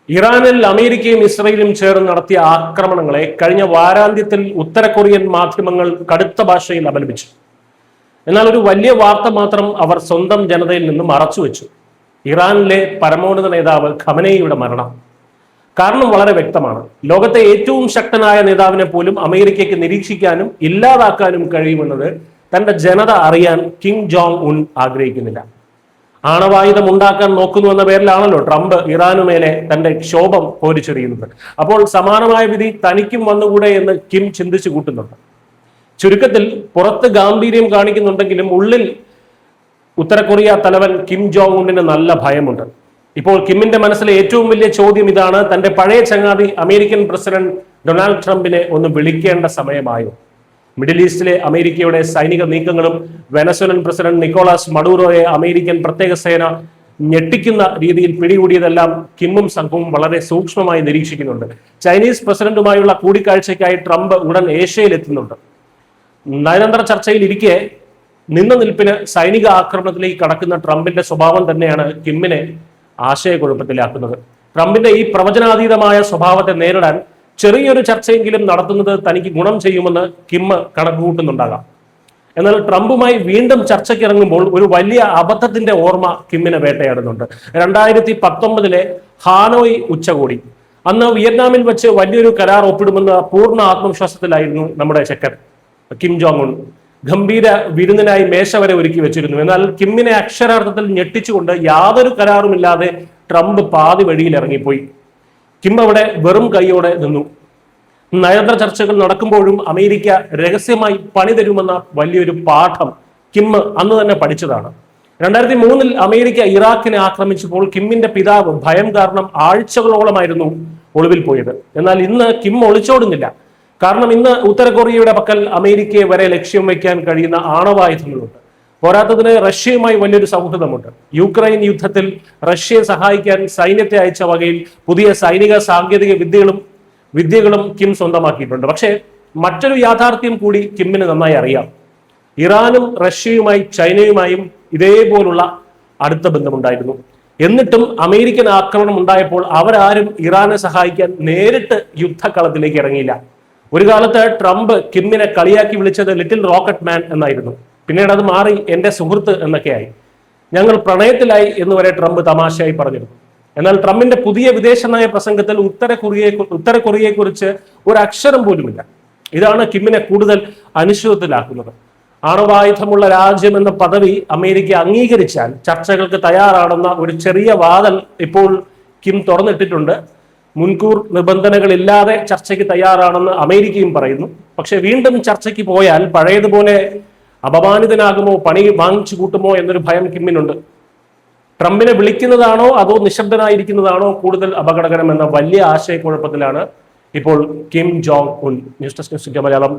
ഇറാനിൽ അമേരിക്കയും ഇസ്രയേലും ചേർന്ന് നടത്തിയ ആക്രമണങ്ങളെ കഴിഞ്ഞ വാരാന്ത്യത്തിൽ ഉത്തര കൊറിയൻ മാധ്യമങ്ങൾ കടുത്ത ഭാഷയിൽ അപലപിച്ചു. എന്നാൽ ഒരു വലിയ വാർത്ത മാത്രം അവർ സ്വന്തം ജനതയിൽ നിന്ന് മറച്ചുവെച്ചു. ഇറാനിലെ പരമോന്നത നേതാവ് ഖമനേയിയുടെ മരണം. കാരണം വളരെ വ്യക്തമാണ്. ലോകത്തെ ഏറ്റവും ശക്തനായ നേതാവിനെ പോലും അമേരിക്കയ്ക്ക് നിരീക്ഷിക്കാനും ഇല്ലാതാക്കാനും കഴിയുമെന്നത് തന്റെ ജനത അറിയാൻ കിം ജോങ് ഉൻ ആഗ്രഹിക്കുന്നില്ല. ആണവായുധം ഉണ്ടാക്കാൻ നോക്കുന്നു എന്ന പേരിലാണല്ലോ ട്രംപ് ഇറാനുമേലെ തന്റെ ക്ഷോഭം പോരിച്ചെറിയുന്നത്. അപ്പോൾ സമാനമായ വിധി തനിക്കും വന്നുകൂടെ എന്ന് കിം ചിന്തിച്ചു കൂട്ടുന്നുണ്ട്. ചുരുക്കത്തിൽ പുറത്ത് ഗാംഭീര്യം കാണിക്കുന്നുണ്ടെങ്കിലും ഉള്ളിൽ ഉത്തര കൊറിയ തലവൻ കിം ജോങ് ഉന്നിന് നല്ല ഭയമുണ്ട്. ഇപ്പോൾ കിമ്മിന്റെ മനസ്സിലെ ഏറ്റവും വലിയ ചോദ്യം ഇതാണ്: തന്റെ പഴയ ചങ്ങാതി അമേരിക്കൻ പ്രസിഡന്റ് ഡൊണാൾഡ് ട്രംപിനെ ഒന്ന് വിളിക്കേണ്ട സമയമായോ? മിഡിൽ ഈസ്റ്റിലെ അമേരിക്കയുടെ സൈനിക നീക്കങ്ങളും വെനസ്വലൻ പ്രസിഡന്റ് നിക്കോളാസ് മഡൂറോയെ അമേരിക്കൻ പ്രത്യേക സേന ഞെട്ടിക്കുന്ന രീതിയിൽ പിടികൂടിയതെല്ലാം കിമ്മും സംഘവും വളരെ സൂക്ഷ്മമായി നിരീക്ഷിക്കുന്നുണ്ട്. ചൈനീസ് പ്രസിഡന്റുമായുള്ള കൂടിക്കാഴ്ചയ്ക്കായി ട്രംപ് ഉടൻ ഏഷ്യയിൽ എത്തുന്നുണ്ട്. നയതന്ത്ര ചർച്ചയിൽ ഇരിക്കെ നിന്ന നിൽപ്പിന് സൈനിക ആക്രമണത്തിലേക്ക് കടക്കുന്ന ട്രംപിന്റെ സ്വഭാവം തന്നെയാണ് കിമ്മിനെ ആശയക്കുഴപ്പത്തിലാക്കുന്നത്. ട്രംപിന്റെ ഈ പ്രവചനാതീതമായ സ്വഭാവത്തെ നേരിടാൻ ചെറിയൊരു ചർച്ചയെങ്കിലും നടത്തുന്നത് തനിക്ക് ഗുണം ചെയ്യുമെന്ന് കിം കണക്കുകൂട്ടുന്നുണ്ടാകാം. എന്നാൽ ട്രംപുമായി വീണ്ടും ചർച്ചയ്ക്ക് ഇറങ്ങുമ്പോൾ ഒരു വലിയ അബദ്ധത്തിന്റെ ഓർമ്മ കിമ്മിനെ വേട്ടയാടുന്നുണ്ട്. 2019 ഹാനോയ് ഉച്ചകോടി. അന്ന് വിയറ്റ്നാമിൽ വെച്ച് വലിയൊരു കരാർ ഒപ്പിടുമെന്ന പൂർണ്ണ ആത്മവിശ്വാസത്തിലായിരുന്നു നമ്മുടെ ചെക്കൻ കിം ജോങ് ഉൻ. ഗംഭീര വിരുന്നിനായി മേശ വരെ ഒരുക്കി വെച്ചിരുന്നു. എന്നാൽ കിമ്മിനെ അക്ഷരാർത്ഥത്തിൽ ഞെട്ടിച്ചുകൊണ്ട് യാതൊരു കരാറുമില്ലാതെ ട്രംപ് പാതി വഴിയിൽ ഇറങ്ങിപ്പോയി. കിം അവിടെ വെറും കൈയോടെ നിന്നു. നയതന്ത്ര ചർച്ചകൾ നടക്കുമ്പോഴും അമേരിക്ക രഹസ്യമായി പണി തരുമെന്ന വലിയൊരു പാഠം കിം അന്ന് തന്നെ പഠിച്ചതാണ്. 2003 അമേരിക്ക ഇറാഖിനെ ആക്രമിച്ചപ്പോൾ കിമ്മിന്റെ പിതാവ് ഭയം കാരണം ആഴ്ചകളോളമായിരുന്നു ഒളിവിൽ പോയത്. എന്നാൽ ഇന്ന് കിം ഒളിച്ചോടുന്നില്ല. കാരണം ഇന്ന് ഉത്തര കൊറിയയുടെ പക്കൽ അമേരിക്കയെ വരെ ലക്ഷ്യം വയ്ക്കാൻ കഴിയുന്ന ആണവായുധങ്ങളുണ്ട്. പോരാത്തതിന് റഷ്യയുമായി വലിയൊരു സൗഹൃദമുണ്ട്. യുക്രൈൻ യുദ്ധത്തിൽ റഷ്യയെ സഹായിക്കാൻ സൈന്യത്തെ അയച്ച വകയിൽ പുതിയ സൈനിക സാങ്കേതിക വിദ്യകളും കിം സ്വന്തമാക്കിയിട്ടുണ്ട്. പക്ഷേ മറ്റൊരു യാഥാർത്ഥ്യം കൂടി കിമ്മിന് നന്നായി അറിയാം. ഇറാനും റഷ്യയുമായി ചൈനയുമായും ഇതേപോലുള്ള അടുത്ത ബന്ധമുണ്ടായിരുന്നു. എന്നിട്ടും അമേരിക്കൻ ആക്രമണം ഉണ്ടായപ്പോൾ അവരാരും ഇറാനെ സഹായിക്കാൻ നേരിട്ട് യുദ്ധക്കളത്തിലേക്ക് ഇറങ്ങിയില്ല. ഒരു കാലത്ത് ട്രംപ് കിമ്മിനെ കളിയാക്കി വിളിച്ചത് ലിറ്റിൽ റോക്കറ്റ് മാൻ എന്നായിരുന്നു. പിന്നീട് അത് മാറി എന്റെ സുഹൃത്ത് എന്നൊക്കെയായി. ഞങ്ങൾ പ്രണയത്തിലായി എന്ന് വരെ ട്രംപ് തമാശയായി പറഞ്ഞിരുന്നു. എന്നാൽ ട്രംപിന്റെ പുതിയ വിദേശ നയ പ്രസംഗത്തിൽ ഉത്തര കൊറിയയെക്കുറിച്ച് ഒരു അക്ഷരം പോലുമില്ല. ഇതാണ് കിമ്മിനെ കൂടുതൽ അനിശ്ചിതത്വത്തിലാക്കുന്നത്. ആണവായുധമുള്ള രാജ്യം എന്ന പദവി അമേരിക്ക അംഗീകരിച്ചാൽ ചർച്ചകൾക്ക് തയ്യാറാണെന്ന ഒരു ചെറിയ വാതിൽ ഇപ്പോൾ കിം തുറന്നിട്ടിട്ടുണ്ട്. മുൻകൂർ നിബന്ധനകളില്ലാതെ ചർച്ചയ്ക്ക് തയ്യാറാണെന്ന് അമേരിക്കയും പറയുന്നു. പക്ഷെ വീണ്ടും ചർച്ചയ്ക്ക് പോയാൽ പഴയതുപോലെ അപമാനിതനാകുമോ, പണി വാങ്ങിച്ചു കൂട്ടുമോ എന്നൊരു ഭയം കിമ്മിനുണ്ട്. ട്രംപിനെ വിളിക്കുന്നതാണോ അതോ നിശബ്ദനായിരിക്കുന്നതാണോ കൂടുതൽ അപകടകരമെന്ന വലിയ ആശയക്കുഴപ്പത്തിലാണ് ഇപ്പോൾ Kim Jong Un. News desk news India Malayalam.